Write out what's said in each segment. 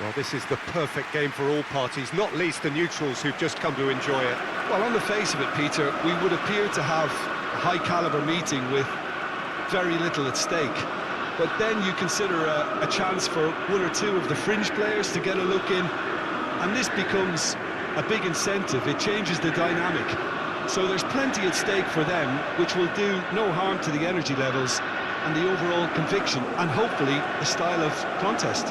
Well, this is the perfect game for all parties, not least the neutrals who've just come to enjoy it. Well, on the face of it, Peter, we would appear to have a high-caliber meeting with very little at stake. But then you consider a chance for one or two of the fringe players to get a look in, and this becomes a big incentive. It changes the dynamic. So there's plenty at stake for them, which will do no harm to the energy levels and the overall conviction, and hopefully the style of contest.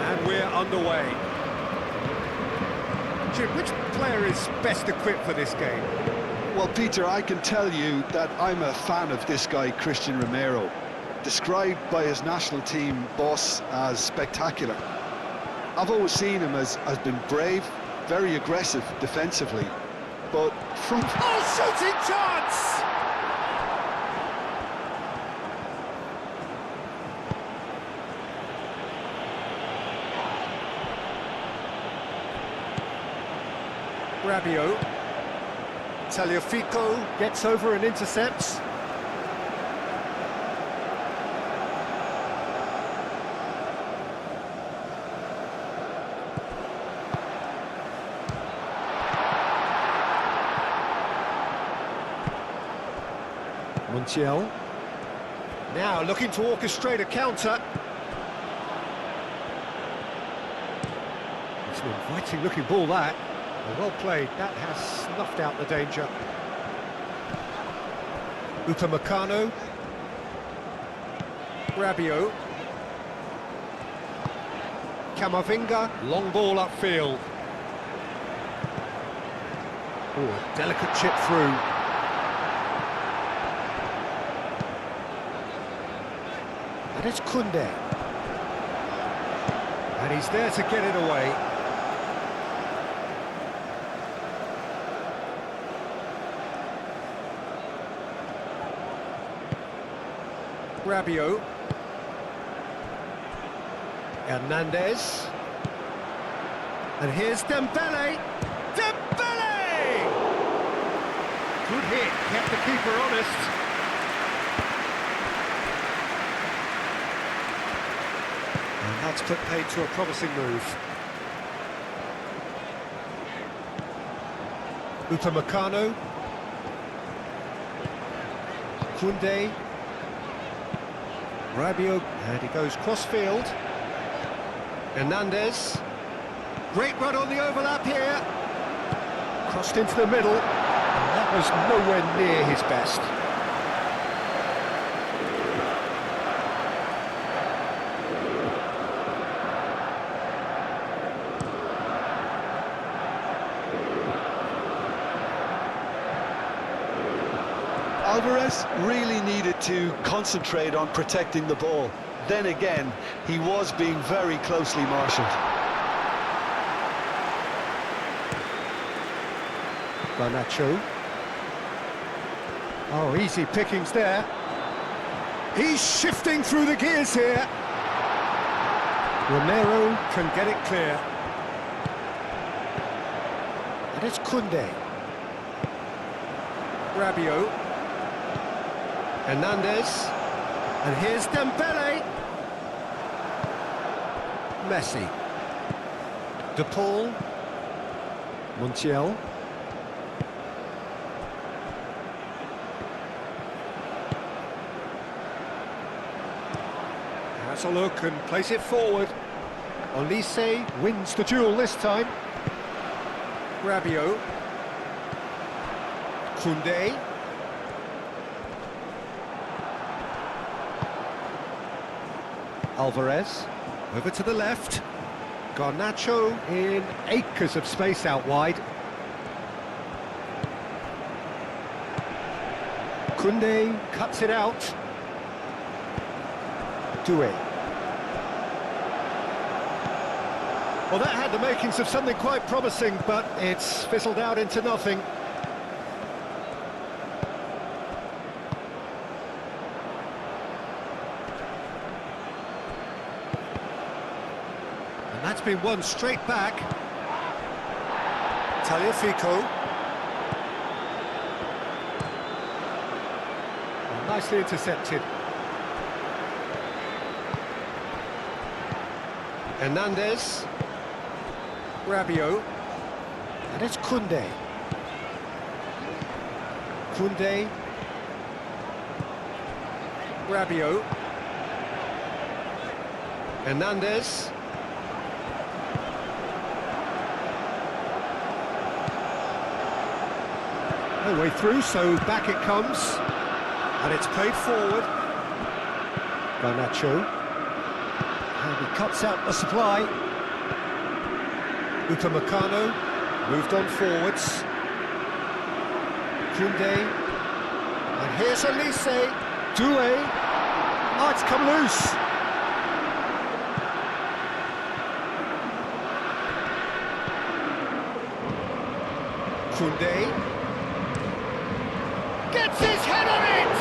And we're underway. Jim, which player is best equipped for this game? Well, Peter, I can tell you that I'm a fan of this guy, Christian Romero, described by his national team boss as spectacular. I've always seen him as been brave, very aggressive defensively, but from... Oh, shooting chance! Rabiot. Tagliafico gets over and intercepts. Montiel. Now looking to orchestrate a counter. It's an inviting looking ball, that. Well played, that has snuffed out the danger. Upamecano. Rabiot. Camavinga. Long ball upfield. Oh, a delicate chip through. And it's Koundé. And he's there to get it away. Rabiot. Hernandez. And here's Dembele. Dembele! Good hit, kept the keeper honest. And that's put paid to a promising move. Upamecano. Koundé. Rabiot, and he goes cross-field. Hernandez. Great run on the overlap here. Crossed into the middle. And that was nowhere near his best. Alvarez really needed to concentrate on protecting the ball. Then again, he was being very closely marshalled. Garnacho. Oh, easy pickings there. He's shifting through the gears here. Romero can get it clear. And it's Koundé. Rabiot. Hernandez. And here's Dembele. Messi. De Paul. Montiel. Has a look and plays it forward. Olise wins the duel this time. Rabiot. Koundé. Alvarez, over to the left. Garnacho in acres of space out wide. Koundé cuts it out. Doué. Well, that had the makings of something quite promising, but it's fizzled out into nothing. And that's been won straight back. Tagliafico. Nicely intercepted. Hernandez. Rabiot. And it's Koundé. Koundé. Rabiot. Hernandez. No way through, so back it comes. And it's played forward. Garnacho. And he cuts out the supply. Upamecano moved on forwards. Koundé. And here's Elise. Doué. Oh, it's come loose. Koundé. Gets his head on it!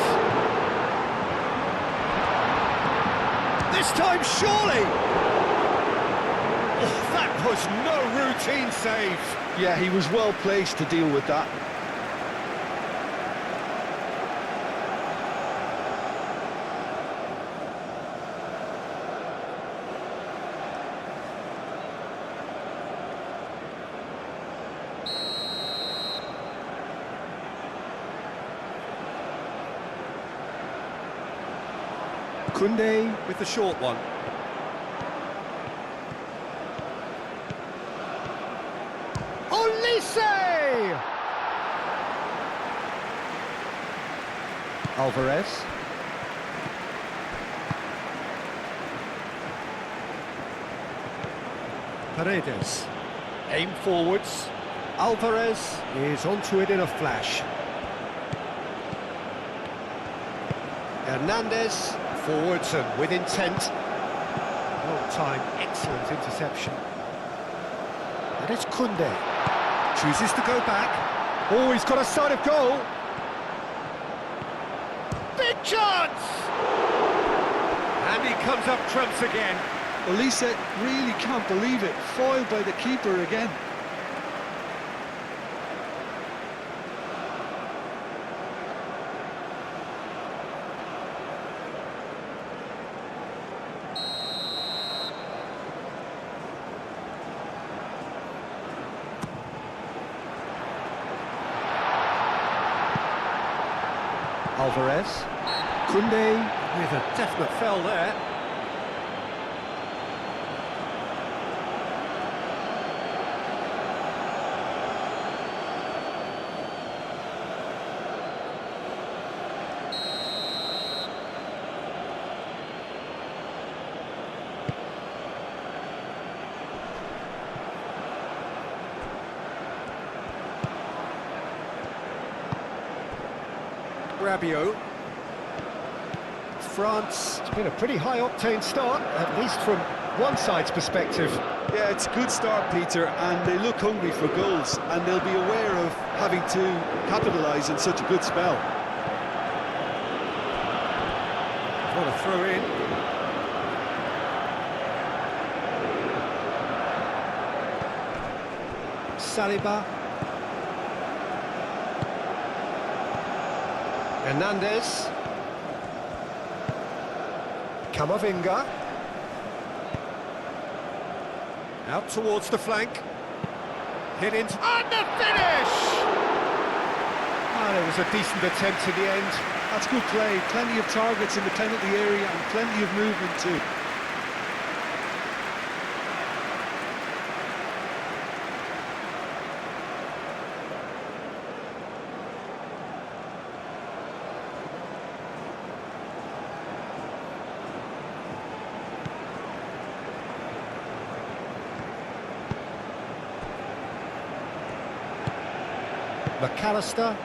This time, surely! Oh, that was no routine save. Yeah, he was well placed to deal with that. Koundé with the short one. Olise! Alvarez. Paredes. Aim forwards. Alvarez is onto it in a flash. Hernandez. Forwards and with intent. Long time, excellent interception. And it's Koundé. Chooses to go back. Oh, he's got a sight of goal. Big chance! And he comes up trumps again. Elise really can't believe it. Foiled by the keeper again. Alvarez. Koundé with a definite foul there. Rabiot. France, it's been a pretty high-octane start, at least from one side's perspective. Yeah, it's a good start, Peter, and they look hungry for goals, and they'll be aware of having to capitalise in such a good spell. What a throw-in. Saliba. Hernandez. Camavinga. Out towards the flank. Hit into... And the finish! Oh, it was a decent attempt in the end. That's good play. Plenty of targets in the penalty area and plenty of movement too. McAllister.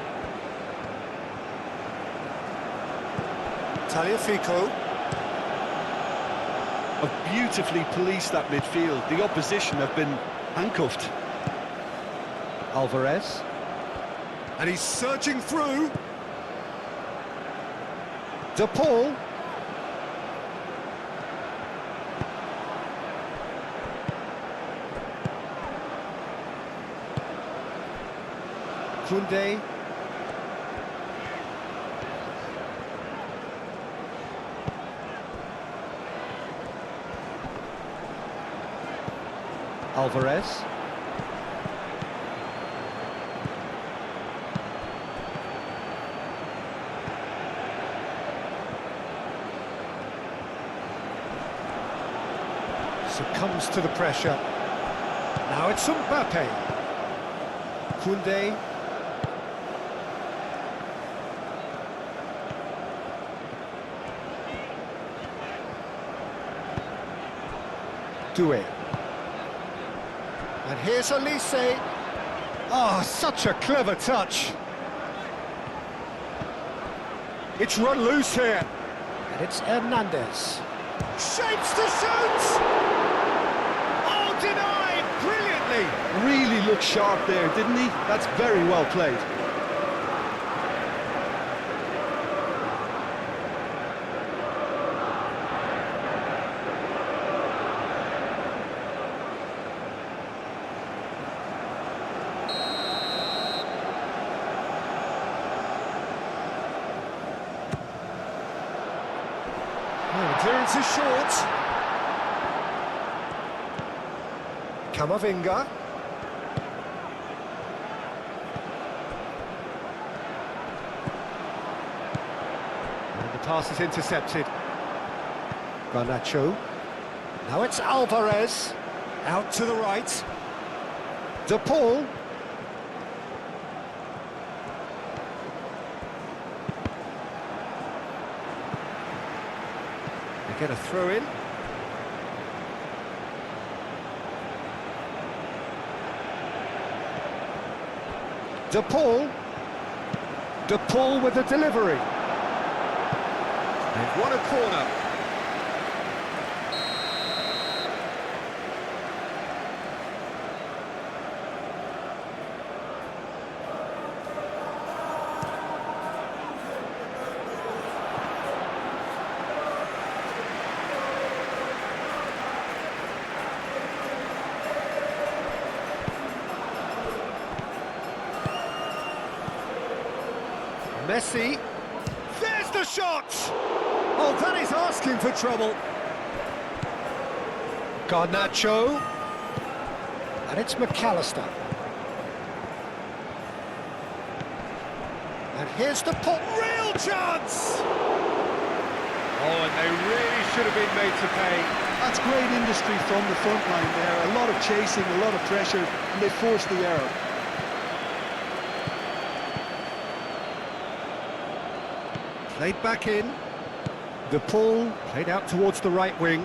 Tagliafico. Have beautifully policed that midfield. The opposition have been handcuffed. Alvarez. And he's surging through. De Paul. Koundé. Alvarez. Succumbs to the pressure. Now it's Mbappe. Koundé. Doué. And here's Elise. Oh, such a clever touch. It's run loose here. And it's Hernandez. Shapes to shoot! Oh, denied brilliantly! Really looked sharp there, didn't he? That's very well played. Oh, clearance is short. Camavinga. And the pass is intercepted. Garnacho. Now it's Alvarez. Out to the right. De Paul. They get a throw in. De Paul. De Paul with the delivery. They've won a corner. Messi, there's the shot! Oh, that is asking for trouble. Garnacho, and it's McAllister. And here's the pop, real chance! Oh, and they really should have been made to pay. That's great industry from the front line there. A lot of chasing, a lot of pressure, and they forced the error. Played back in. De Paul played out towards the right wing.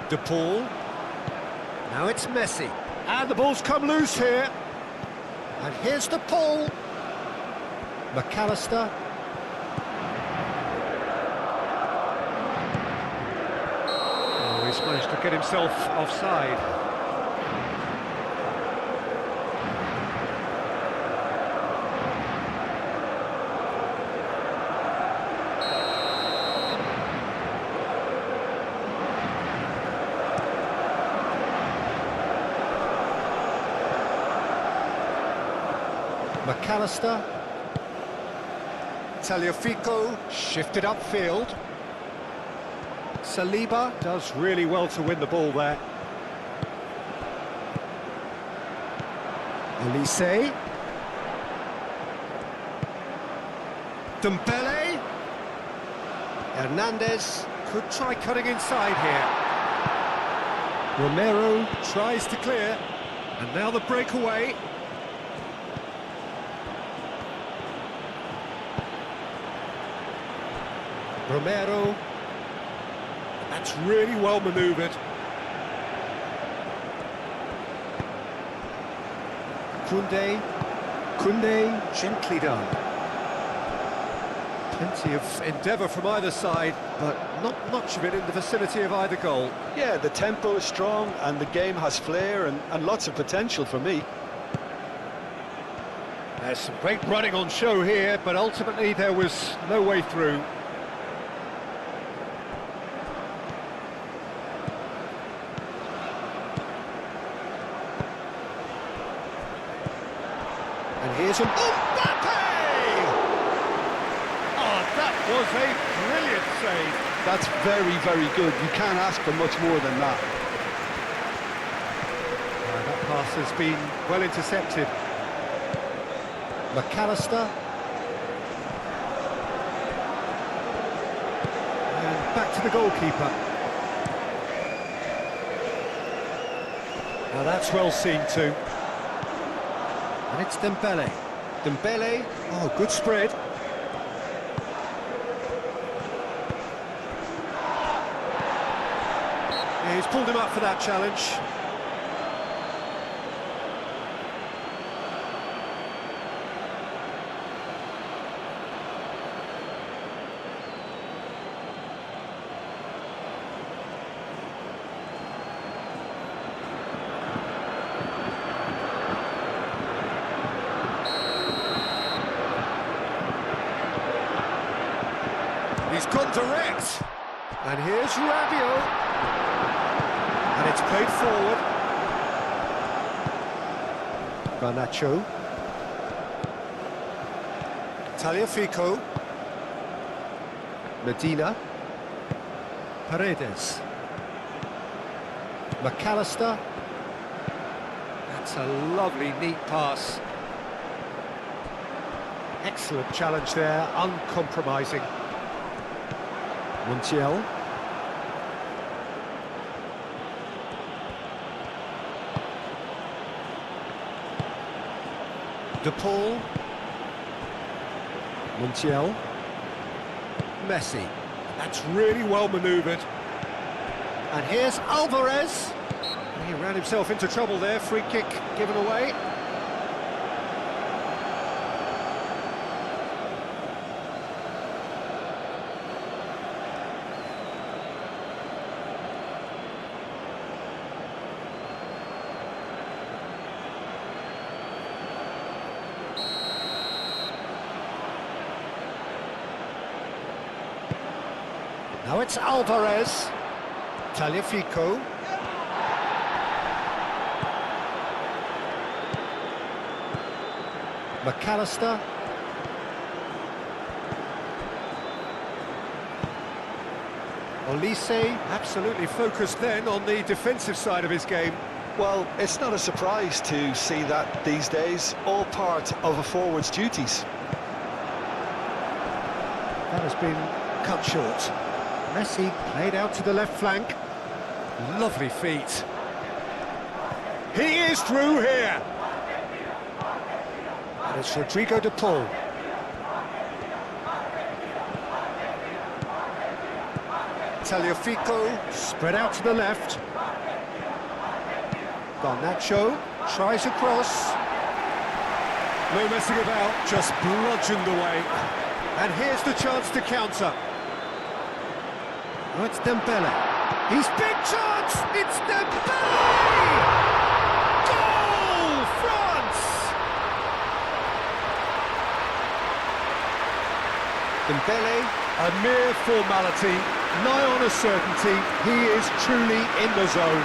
De Paul. Now it's Messi. And the ball's come loose here. And here's De Paul. McAllister. Oh, he's managed to get himself offside. McAllister. Tagliafico shifted upfield. Saliba does really well to win the ball there. Elise. Dembele. Hernandez could try cutting inside here. Romero tries to clear. And now the breakaway. Romero, that's really well manoeuvred. Koundé, gently done. Plenty of endeavour from either side, but not much of it in the vicinity of either goal. Yeah, the tempo is strong and the game has flair and lots of potential for me. There's some great running on show here, but ultimately there was no way through. And here's an Mbappe! Oh, that was a brilliant save. That's very, very good. You can't ask for much more than that. That pass has been well intercepted. McAllister. And back to the goalkeeper. Now that's well seen too. And it's Dembele. Dembele, oh, good spread. Yeah, he's pulled him up for that challenge. He's gone direct. And here's Rabiot. And it's played forward. Garnacho. Tagliafico. Medina. Paredes. McAllister. That's a lovely, neat pass. Excellent challenge there, uncompromising. Montiel. De Paul. Montiel. Messi. That's really well manoeuvred. And here's Alvarez. He ran himself into trouble there, free kick given away. Now it's Alvarez. Tagliafico. McAllister. Olise, absolutely focused then on the defensive side of his game. Well, it's not a surprise to see that these days, all part of a forward's duties. That has been cut short. Messi played out to the left flank. Lovely feet. He is through here. And it's Rodrigo de Paul. Tagliafico spread out to the left. Garnacho tries across. No messing about, just bludgeoned away. And here's the chance to counter. Oh, it's Dembele. He's big chance! It's Dembele! Goal, France! Dembele, a mere formality, nigh on a certainty. He is truly in the zone.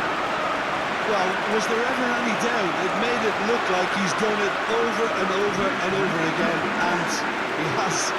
Well, was there ever any doubt? It made it look like he's done it over and over and over again, and he has.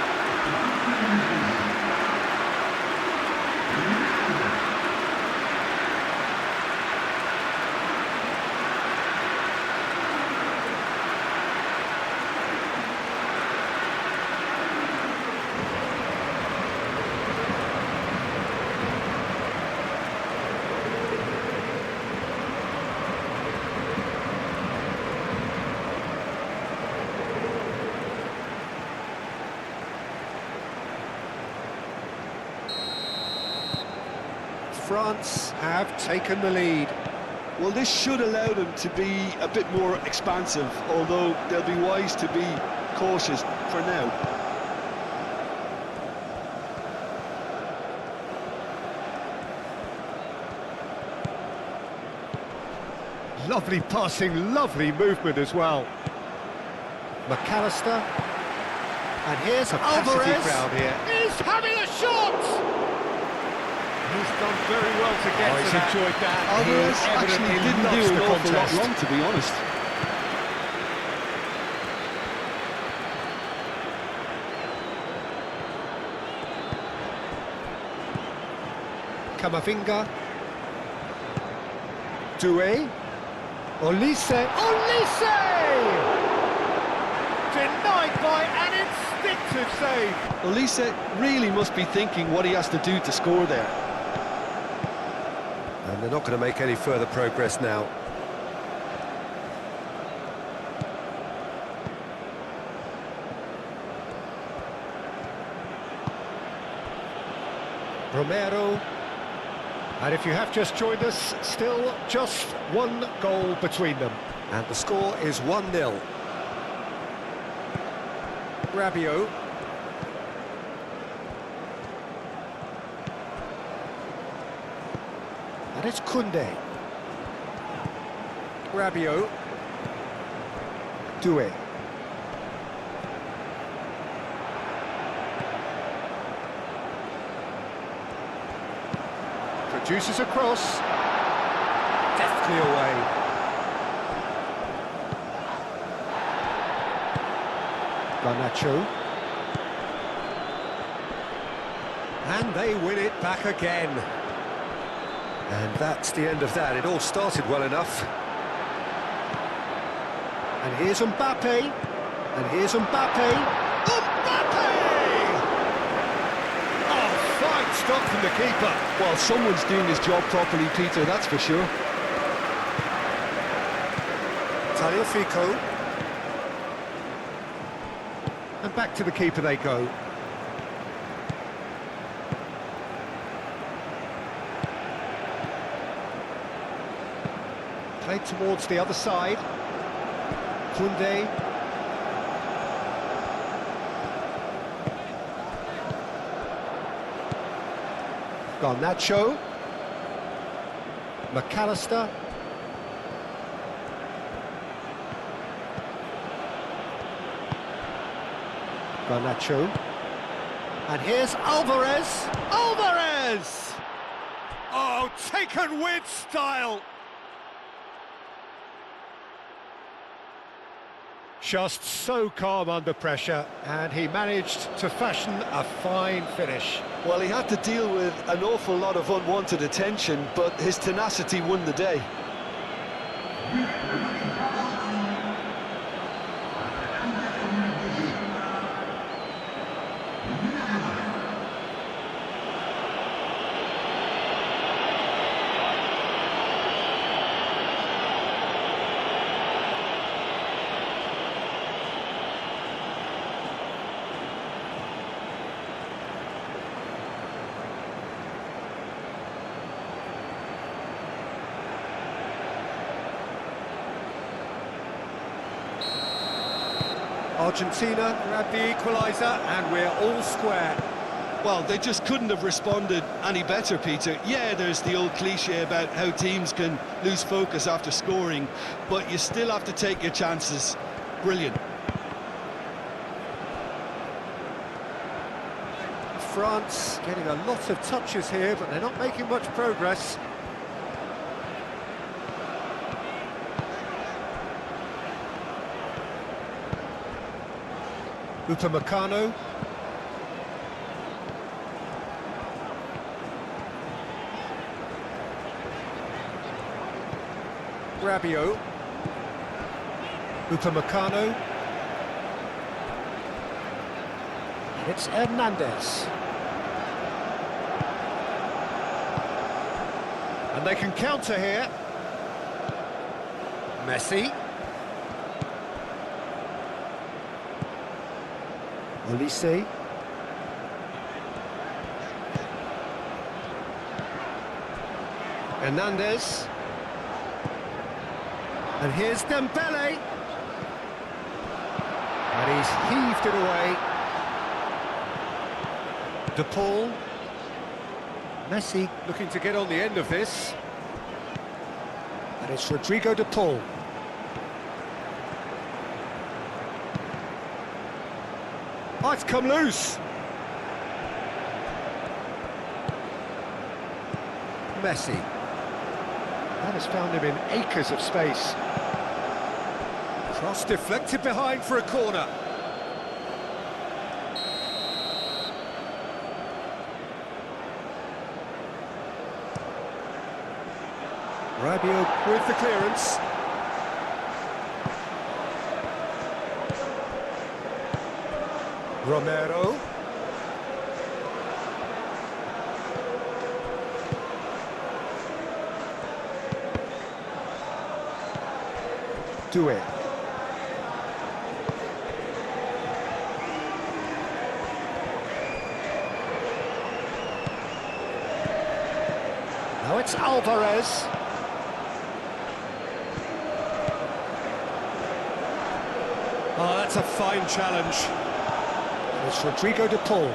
France have taken the lead. Well, this should allow them to be a bit more expansive, although they'll be wise to be cautious for now. Lovely passing, lovely movement as well. McAllister. And here's a capacity crowd here. He's having a shot! He's done very well to get to that. He's enjoyed that. Alvarez actually didn't do an awful lot wrong, to be honest. Camavinga. Doué. Olise. Olise! Denied by an instinctive save. Olise really must be thinking what he has to do to score there. And they're not going to make any further progress now. Romero. And if you have just joined us, still just one goal between them. And the score is 1-0. Rabiot. And it's Koundé. Rabiot. Doué. Produces a cross. Deftly away. Garnacho. And they win it back again. And that's the end of that. It all started well enough. And here's Mbappe. And here's Mbappe. Mbappe! Oh, fine stop from the keeper. Well, someone's doing his job properly, Peter, that's for sure. Tagliafico. And back to the keeper they go. Played towards the other side. Koundé. Garnacho. McAllister. Garnacho. And here's Alvarez. Alvarez! Oh, taken with style! Just so calm under pressure, and he managed to fashion a fine finish. Well, he had to deal with an awful lot of unwanted attention, but his tenacity won the day. Argentina grab the equaliser, and we're all square. Well, they just couldn't have responded any better, Peter. Yeah, there's the old cliche about how teams can lose focus after scoring, but you still have to take your chances. Brilliant. France getting a lot of touches here, but they're not making much progress. Upamecano. Rabiot. Upamecano. It's Hernandez. And they can counter here. Messi. Olise. Hernandez. And here's Dembele. And he's heaved it away. De Paul. Messi looking to get on the end of this. And it's Rodrigo De Paul. Oh, it's come loose. Messi. That has found him in acres of space. Cross deflected behind for a corner. Rabiot with the clearance. Romero. Do it. Now it's Alvarez. Oh, that's a fine challenge. It's Rodrigo de Paul.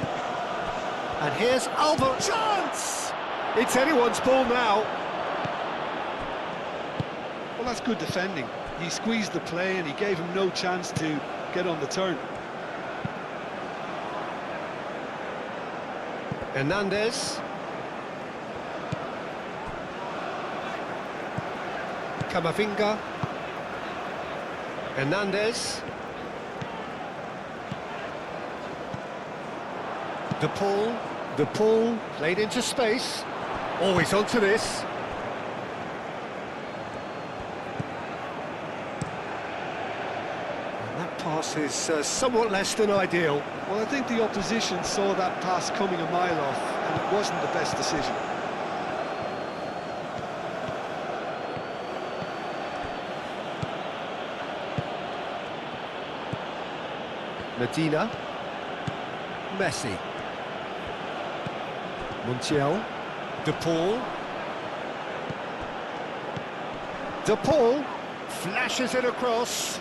And here's Alvarez. Chance! It's anyone's ball now. Well, that's good defending. He squeezed the play and he gave him no chance to get on the turn. Hernandez. Camavinga. Hernandez. De Paul, played into space. Always onto this. And that pass is somewhat less than ideal. Well, I think the opposition saw that pass coming a mile off, and it wasn't the best decision. Medina. Messi. Montiel. De Paul flashes it across.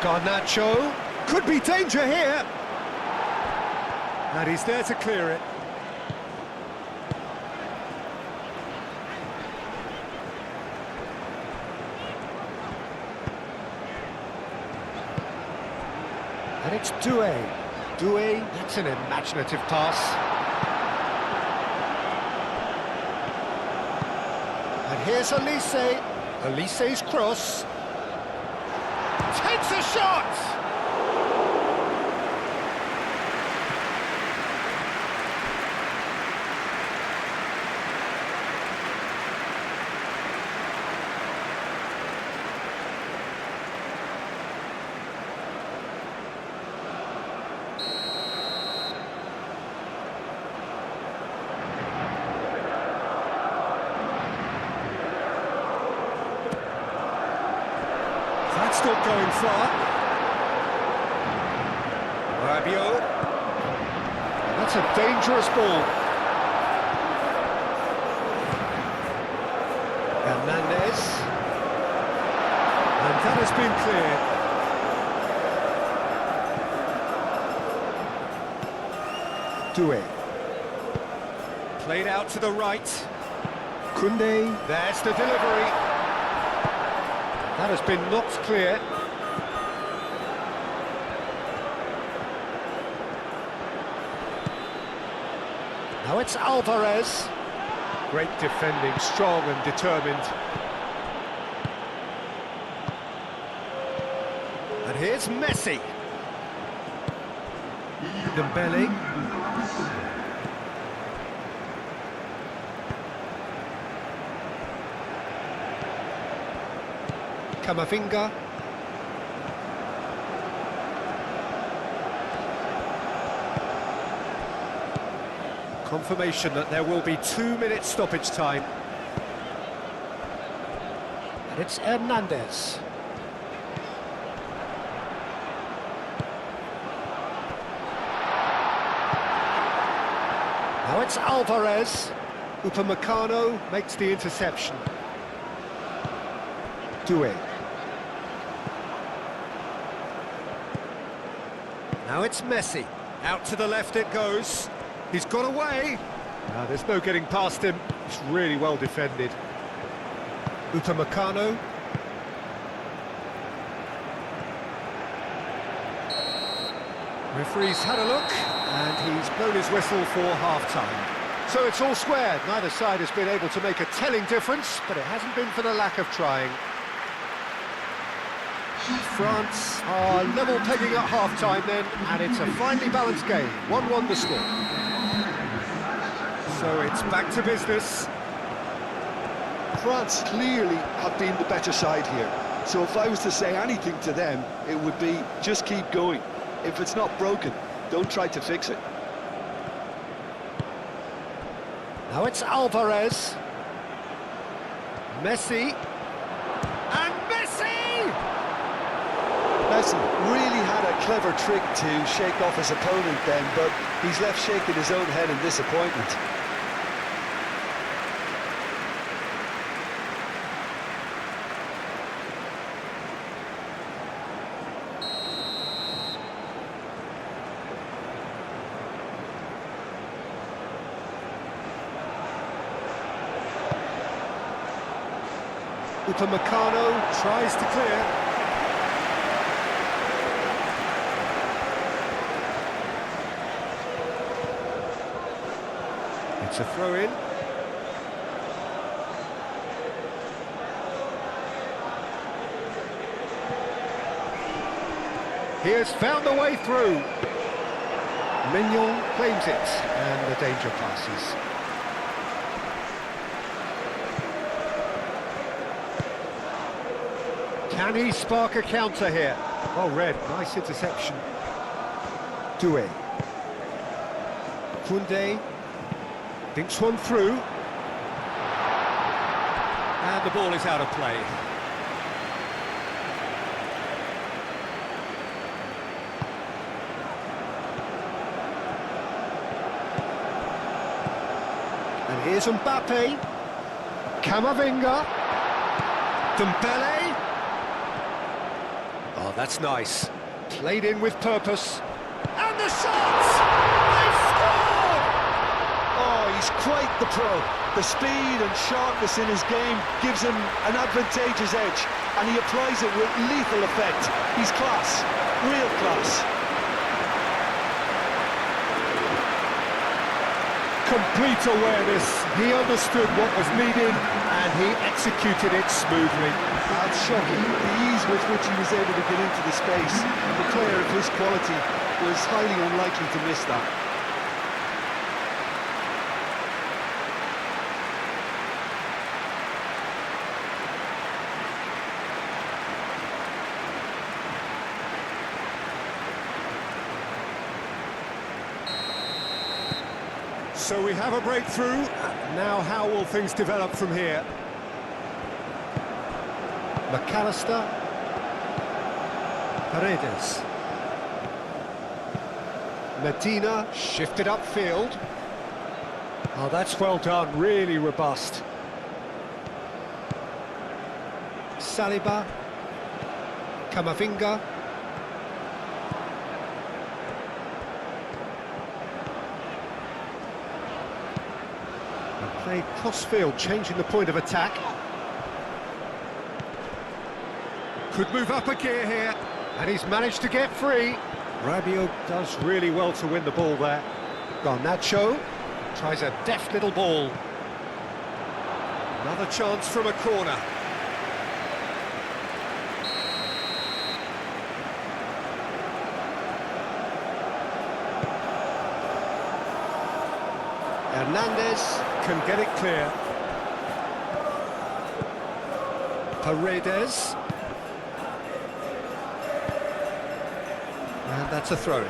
Garnacho. Could be danger here. And he's there to clear it. And it's Doué. That's an imaginative pass. And here's Elise. Elise's cross. Takes a shot! That's not going far. Rabiot. That's a dangerous ball. Hernandez. And that has been cleared. Doué. Played out to the right. Koundé. There's the delivery. That has been knocked clear. Now it's Alvarez. Great defending, strong and determined. And here's Messi. Dembele. Camavinga. Confirmation that there will be 2 minutes stoppage time. And it's Hernandez. Now it's Alvarez. Upamecano makes the interception. Doué. Now it's Messi. Out to the left it goes. He's got away. No, there's no getting past him. It's really well defended. Upamecano. Referee's had a look, and he's blown his whistle for half-time. So it's all squared. Neither side has been able to make a telling difference, but it hasn't been for the lack of trying. France are level pegging at half-time then, and it's a finely balanced game. 1-1 the score. So it's back to business. France clearly have been the better side here. So if I was to say anything to them, it would be just keep going. If it's not broken, don't try to fix it. Now it's Alvarez. Messi. And Messi! Messi really had a clever trick to shake off his opponent then, but he's left shaking his own head in disappointment. Upamecano tries to clear. It's a throw-in. He has found a way through. Mignon claims it, and the danger passes. Can he spark a counter here? Oh, Red, nice interception. Doué. Koundé thinks one through. And the ball is out of play. And here's Mbappe. Camavinga. Dembele. Oh, that's nice. Played in with purpose. And the shots! They've scored! Oh, he's quite the pro. The speed and sharpness in his game gives him an advantageous edge, and he applies it with lethal effect. He's class, real class. Complete awareness. He understood what was needed, and he executed it smoothly. That's shocking, the ease with which he was able to get into the space. A player of his quality was highly unlikely to miss that. So we have a breakthrough. Now how will things develop from here? McAllister. Paredes. Medina shifted upfield. Oh, that's well done, really robust. Saliba. Camavinga. They cross-field, changing the point of attack. Could move up a gear here, and he's managed to get free. Rabiot does really well to win the ball there. Garnacho tries a deft little ball. Another chance from a corner. Hernandez can get it clear. Paredes. And that's a throw-in.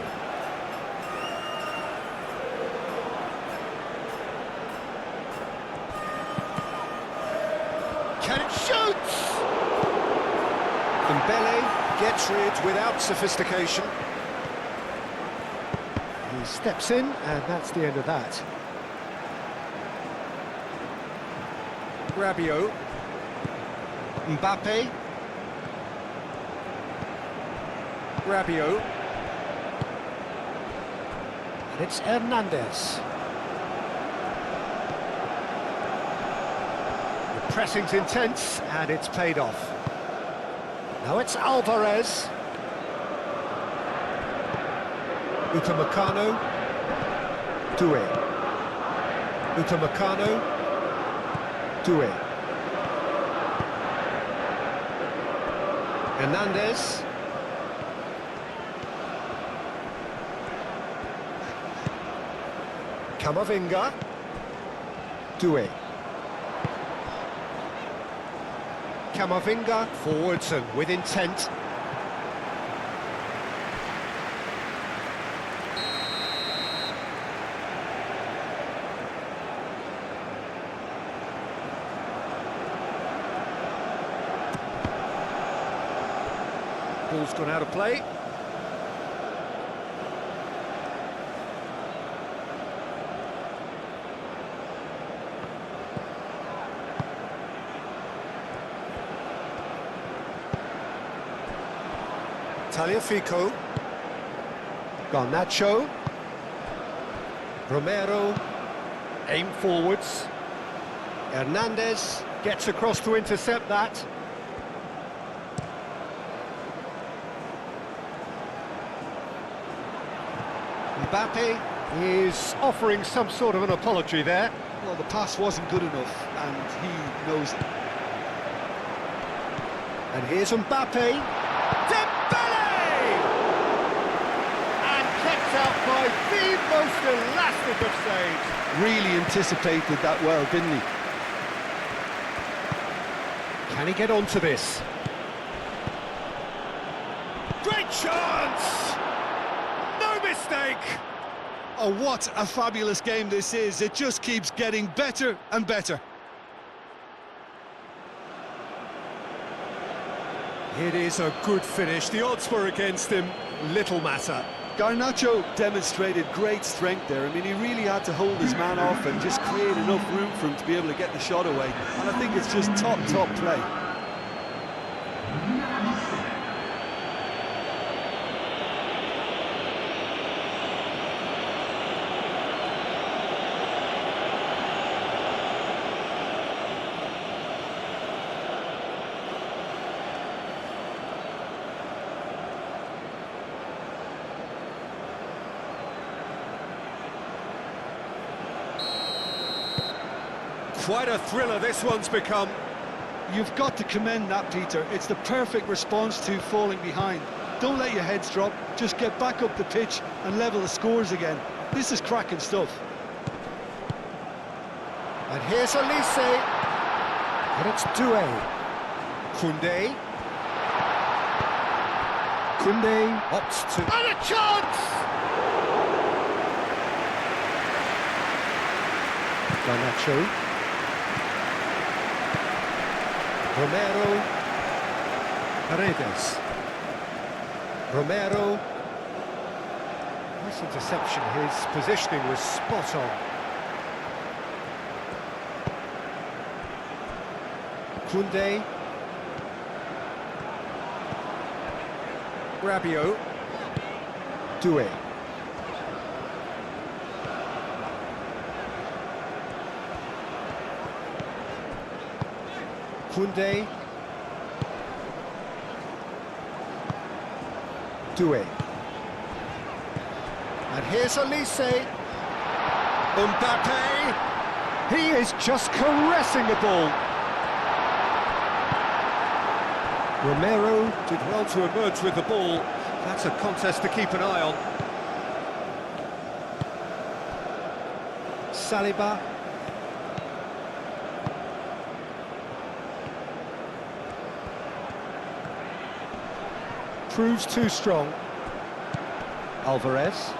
Can it shoot? Dembele gets rid without sophistication. He steps in, and that's the end of that. Rabiot. Mbappe. Rabiot. And it's Hernandez. The pressing's intense, and it's paid off. Now it's Alvarez. Upamecano. Doué. Upamecano. Doué. Hernandez. Camavinga. Doué. Camavinga, forwards and with intent. Ball's gone out of play. Tagliafico, Garnacho, Romero, aim forwards, Hernandez gets across to intercept that. Mbappe is offering some sort of an apology there. Well, the pass wasn't good enough, and he knows it. And here's Mbappe. Out by the most elastic of saves. Really anticipated that well, didn't he? Can he get onto this? Great chance! No mistake! Oh, what a fabulous game this is. It just keeps getting better and better. It is a good finish. The odds were against him. Little matter. Garnacho demonstrated great strength there. I mean, he really had to hold his man off and just create enough room for him to be able to get the shot away. And I think it's just top play. Quite a thriller this one's become. You've got to commend that, Peter. It's the perfect response to falling behind. Don't let your heads drop, just get back up the pitch and level the scores again. This is cracking stuff. And here's Elise. And it's Doué. Koundé. Koundé opts to... And a chance! Garnacho. Romero, Paredes, Romero, nice interception, his positioning was spot on. Koundé, Rabiot, Doué. Koundé, Doué, and here's Elise. Mbappe, he is just caressing the ball. Romero did well to emerge with the ball. That's a contest to keep an eye on. Saliba. Proves too strong. Alvarez.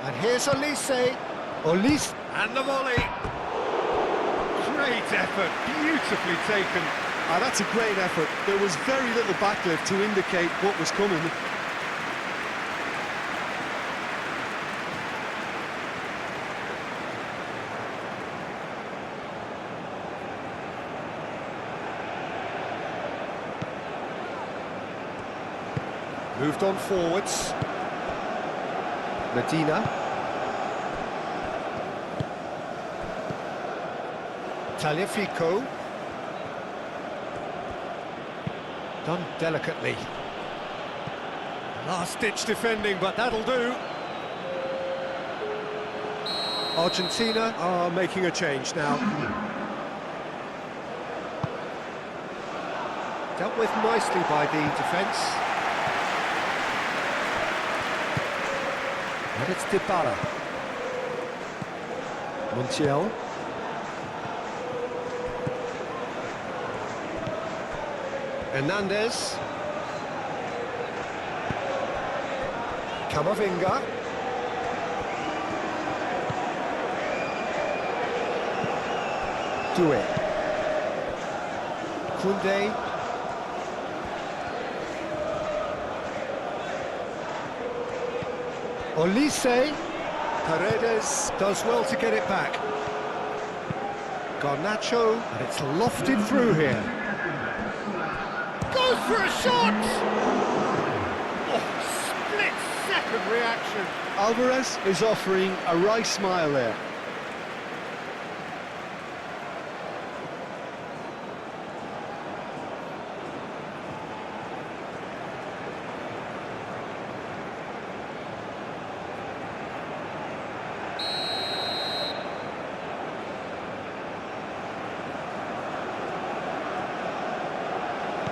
And here's Elise. Elise. And the volley. Great effort, beautifully taken. That's a great effort. There was very little backlift to indicate what was coming. Moved on forwards. Medina. Tagliafico. Done delicately. Last-ditch defending, but that'll do. Argentina are making a change now. Dealt with nicely by the defence. And it's Dybala. Montiel. Hernandez. Camavinga. Do it. Koundé. Olise. Paredes does well to get it back. Garnacho, and it's lofted through here. Goes for a shot! Oh, split-second reaction. Alvarez is offering a wry smile there.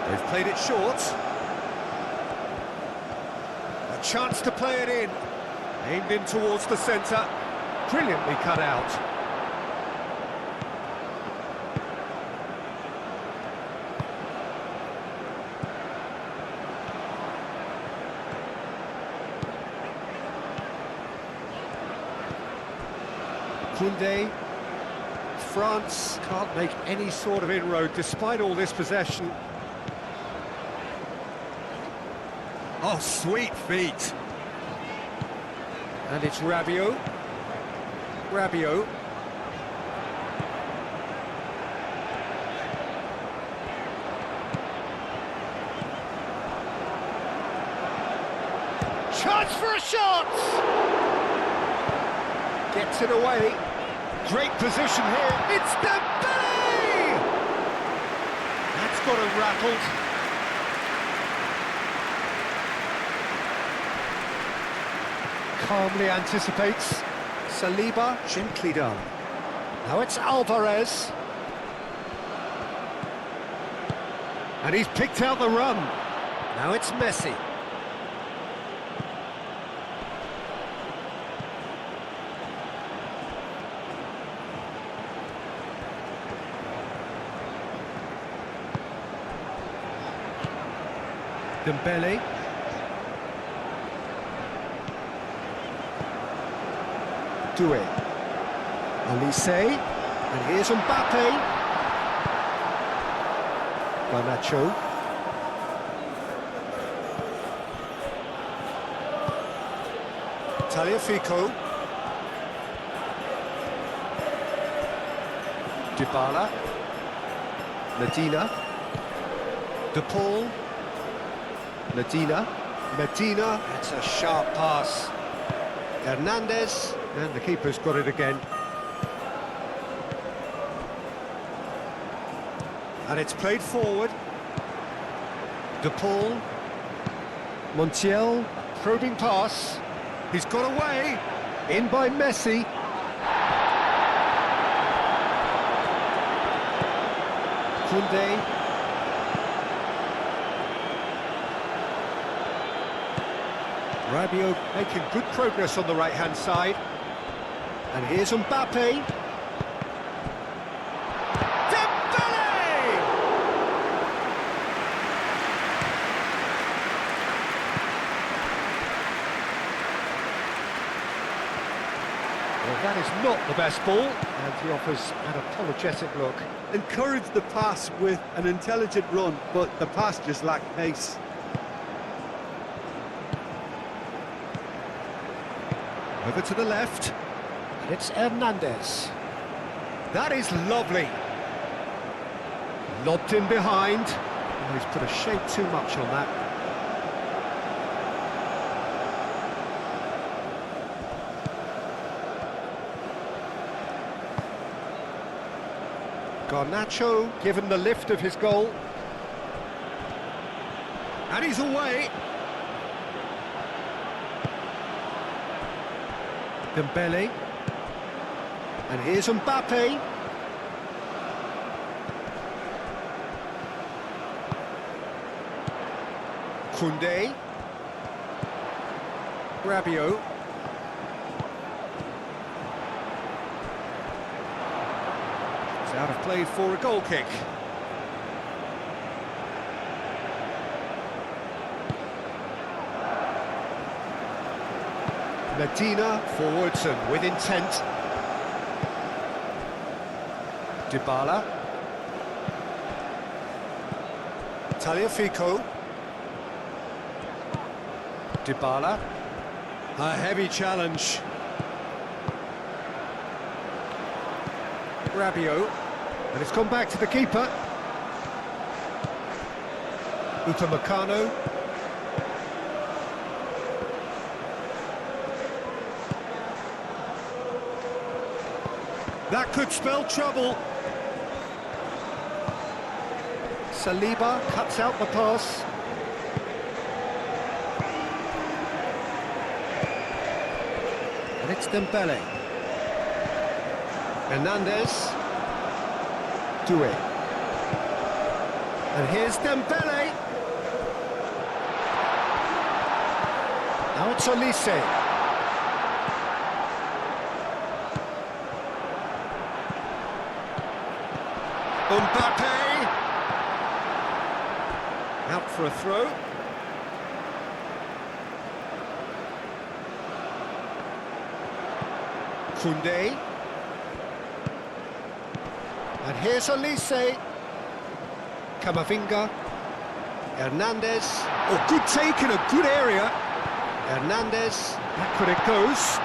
They've played it short. A chance to play it in. Aimed in towards the centre. Brilliantly cut out. Koundé. France can't make any sort of inroad despite all this possession. Oh, sweet feet. And it's Rabiot. Rabiot. Chance for a shot! Gets it away. Great position here. It's Mbappe! That's got him rattled. Calmly anticipates. Saliba, gently done. Now it's Alvarez. And he's picked out the run. Now it's Messi. Dembele. Do it. Olise, and here's Mbappe. Garnacho. Tagliafico. Dybala. Medina. De Paul. Medina. Medina. That's a sharp pass. Hernandez. And the keeper's got it again. And it's played forward. De Paul. Montiel. Probing pass. He's got away. In by Messi. Koundé. Rabiot making good progress on the right-hand side. And here's Mbappe. Dembele! Well, that is not the best ball, and he offers an apologetic look. Encouraged the pass with an intelligent run, but the pass just lacked pace. Over to the left. And it's Hernandez. That is lovely. Lobbed in behind. Oh, he's put a shade too much on that. Garnacho given the lift of his goal. And he's away. Dembele. And here's Mbappe. Koundé. Rabiot. It's out of play for a goal kick. Medina forwards and with intent. Dybala. Tagliafico. Dybala. A heavy challenge. Rabiot. And it's gone back to the keeper. Upamecano. That could spell trouble. Saliba cuts out the pass. And it's Dembele. Hernandez. Doué. And here's Dembele. Now it's Olise. Mbappe. Out for a throw. Koundé. And here's Olise. Camavinga. Hernandez. Oh, good take in a good area. Hernandez. Back when it goes.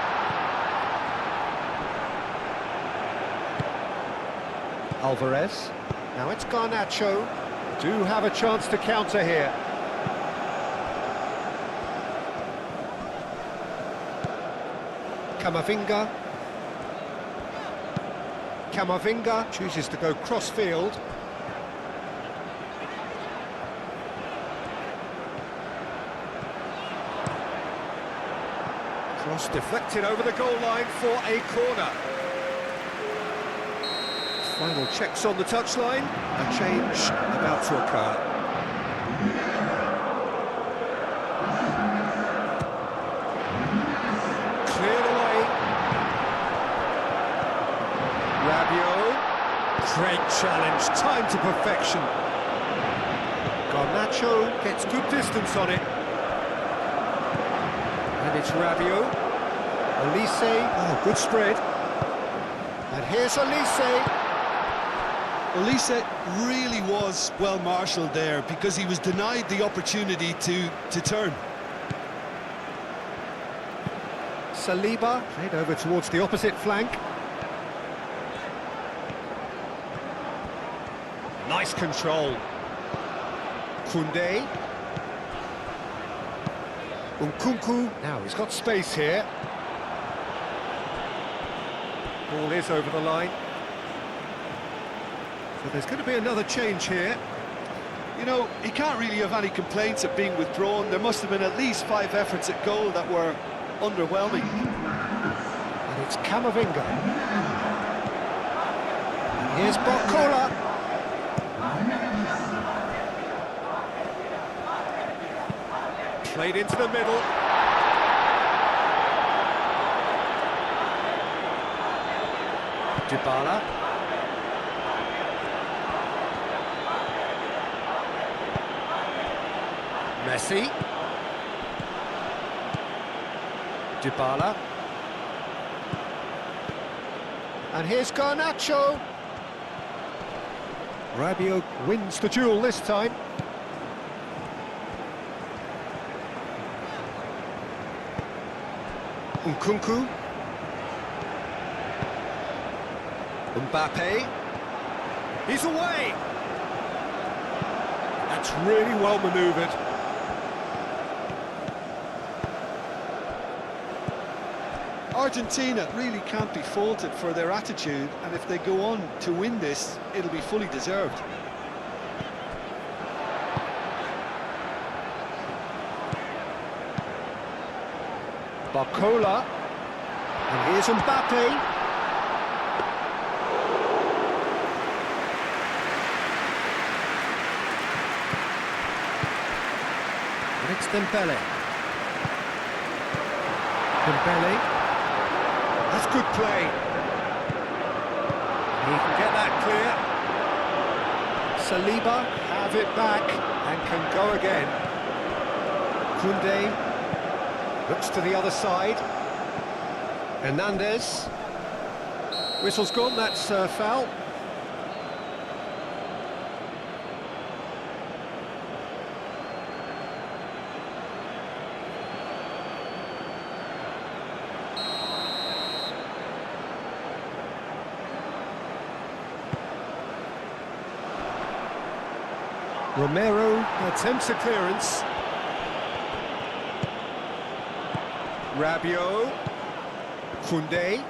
Alvarez. Now it's Garnacho. Do have a chance to counter here. Camavinga. Camavinga chooses to go cross-field. Cross deflected over the goal line for a corner. Final checks on the touchline. A change about to occur. Cleared away. Rabiot. Great challenge, time to perfection. Garnacho gets good distance on it. And it's Rabiot. Olise. Oh, good spread. And here's Olise. Olise really was well marshalled there because he was denied the opportunity to turn. Saliba played over towards the opposite flank. Nice control. Koundé. Nkunku. Now he's got space here. Ball is over the line. So there's going to be another change here. You know, he can't really have any complaints at being withdrawn. There must have been at least 5 efforts at goal that were underwhelming. And it's Camavinga. And here's Barcola. Played into the middle. Dybala. Messi. Dybala. And here's Garnacho. Rabiot wins the duel this time. Nkunku. Mbappe. He's away. That's really well manoeuvred. Argentina really can't be faulted for their attitude, and if they go on to win this, it'll be fully deserved. Barcola. And here's Mbappe. And it's Dembele. Dembele. That's good play. He can get that clear. Saliba have it back and can go again. Koundé looks to the other side. Hernandez. Whistle's gone, that's foul. Romero attempts a clearance. Rabiot. Koundé.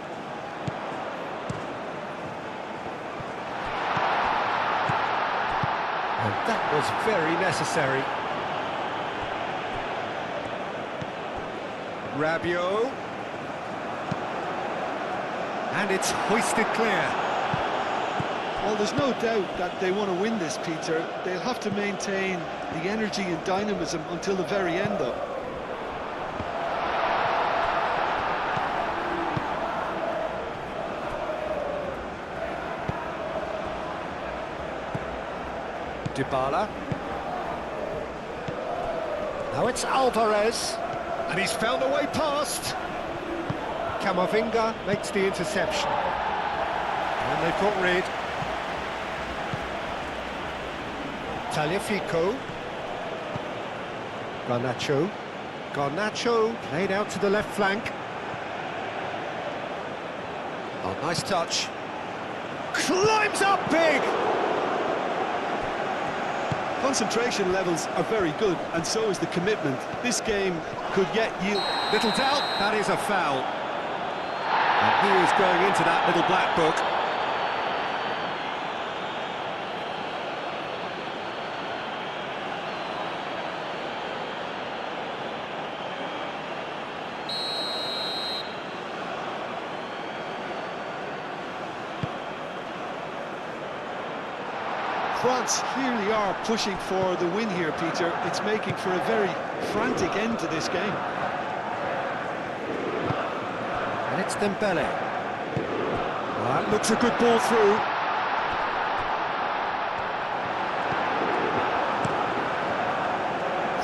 And that was very necessary. Rabiot. And it's hoisted clear. Well, there's no doubt that they want to win this, Peter. They'll have to maintain the energy and dynamism until the very end, though. Dybala. Now it's Alvarez. And he's found a way past. Camavinga makes the interception. And they've got rid. Tagliafico. Garnacho. Garnacho played out to the left flank. Oh, nice touch. Climbs up big! Concentration levels are very good, and so is the commitment. This game could get you... Little doubt, that is a foul. And he is going into that little black book. France clearly are pushing for the win here, Peter. It's making for a very frantic end to this game. And it's Dembele. That looks a good ball through.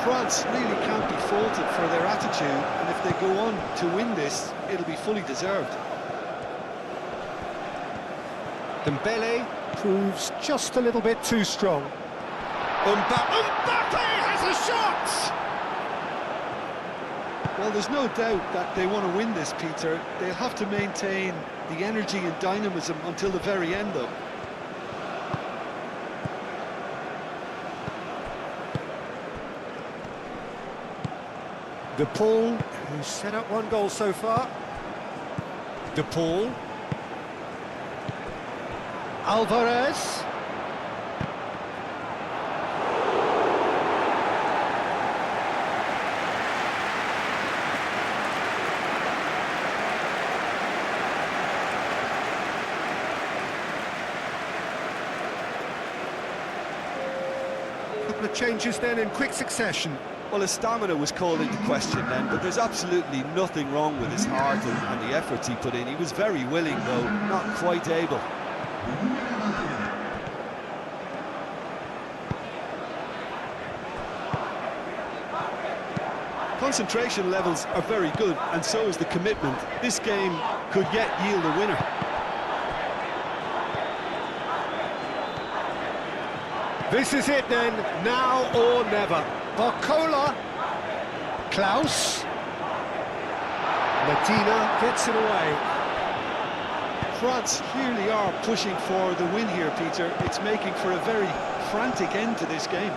France really can't be faulted for their attitude, and if they go on to win this, it'll be fully deserved. Dembele proves just a little bit too strong. Mbappe has a shot! Well, there's no doubt that they want to win this, Peter. They'll have to maintain the energy and dynamism until the very end, though. De Paul, who's set up one goal so far. De Paul. Alvarez. Couple of changes then in quick succession. Well, his stamina was called into question then, but there's absolutely nothing wrong with his heart and the efforts he put in. He was very willing, though, not quite able. Concentration levels are very good, and so is the commitment. This game could yet yield a winner. This is it then, now or never. Barcola. Klaus. Medina gets it away. France clearly are pushing for the win here, Peter. It's making for a very frantic end to this game.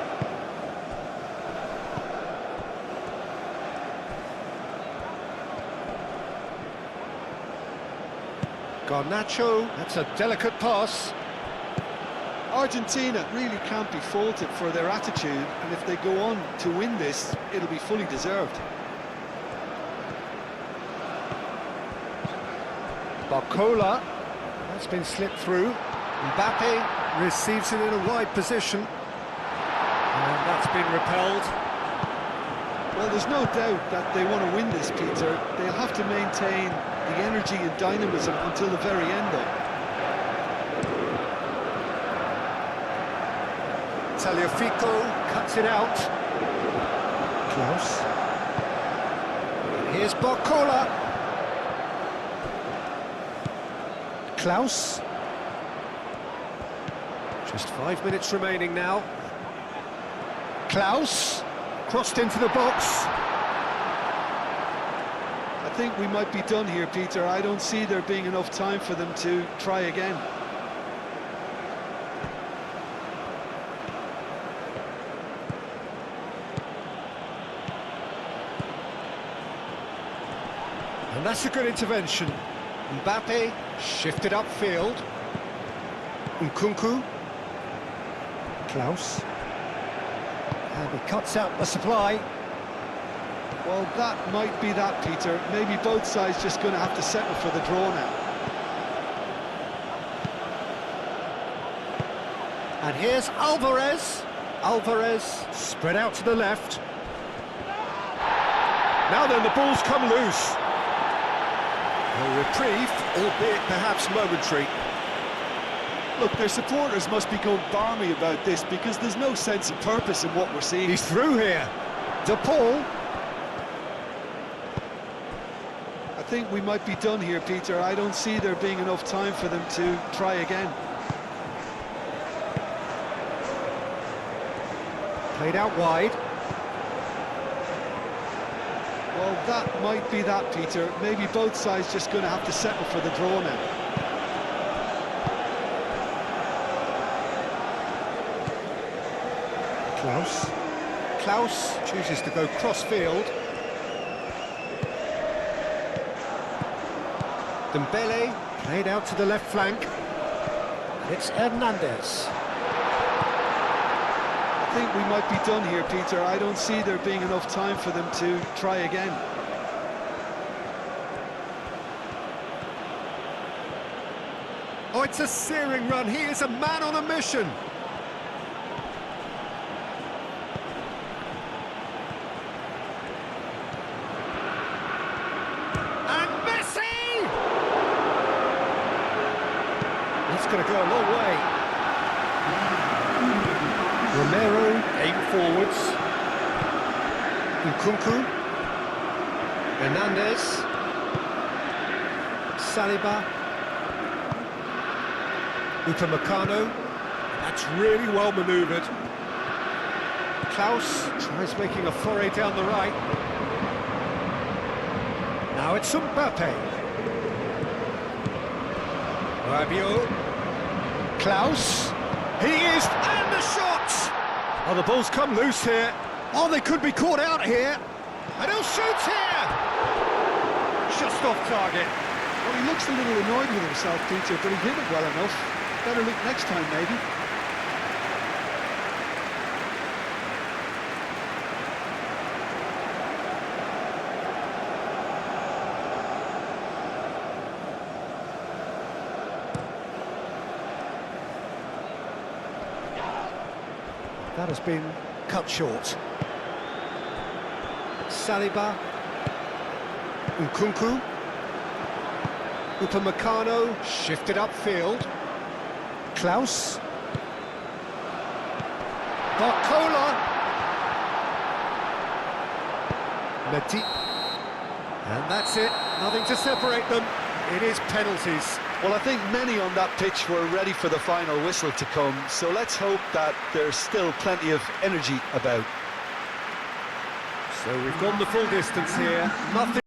Garnacho, that's a delicate pass. Argentina really can't be faulted for their attitude, and if they go on to win this, it'll be fully deserved. Barcola, that's been slipped through. Mbappe receives it in a wide position. And that's been repelled. Well, there's no doubt that they want to win this, Peter. They'll have to maintain the energy and dynamism until the very end, though. Tagliafico cuts it out. Klaus. And here's Barcola. Klaus. Just 5 minutes remaining now. Klaus, crossed into the box. I think we might be done here, Peter. I don't see there being enough time for them to try again. And that's a good intervention. Mbappe shifted upfield. Nkunku. Klaus. And he cuts out the supply. Well, that might be that, Peter. Maybe both sides just going to have to settle for the draw now. And here's Alvarez. Alvarez spread out to the left. Now then, the ball's come loose. A reprieve, albeit perhaps momentary. Look, their supporters must be going balmy about this because there's no sense of purpose in what we're seeing. He's through here. De Paul. I think we might be done here, Peter. I don't see there being enough time for them to try again. Played out wide. Well, that might be that, Peter. Maybe both sides just going to have to settle for the draw now. Klaus. Klaus chooses to go cross-field. Dembele played out to the left flank. And it's Hernandez. I think we might be done here, Peter. I don't see there being enough time for them to try again. Oh, it's a searing run. He is a man on a mission. And Messi! That's going to go a long way. Romero aim forwards. Nkunku. Hernandez. Saliba. Upamecano. That's really well manoeuvred. Klaus tries making a foray down the right. Now it's Mbappe. Rabiot. Klaus. He is, and the shot! Oh, the ball's come loose here. Oh, they could be caught out here. And he'll shoot here! Just off target. Well, he looks a little annoyed with himself, Peter, but he hit it well enough. Better look next time, maybe. That has been cut short. Saliba. Nkunku. Upamecano shifted upfield. Klaus. Barcola. Medi. And that's it. Nothing to separate them. It is penalties. Well, I think many on that pitch were ready for the final whistle to come, so let's hope that there's still plenty of energy about. So we've gone the full distance here. Nothing.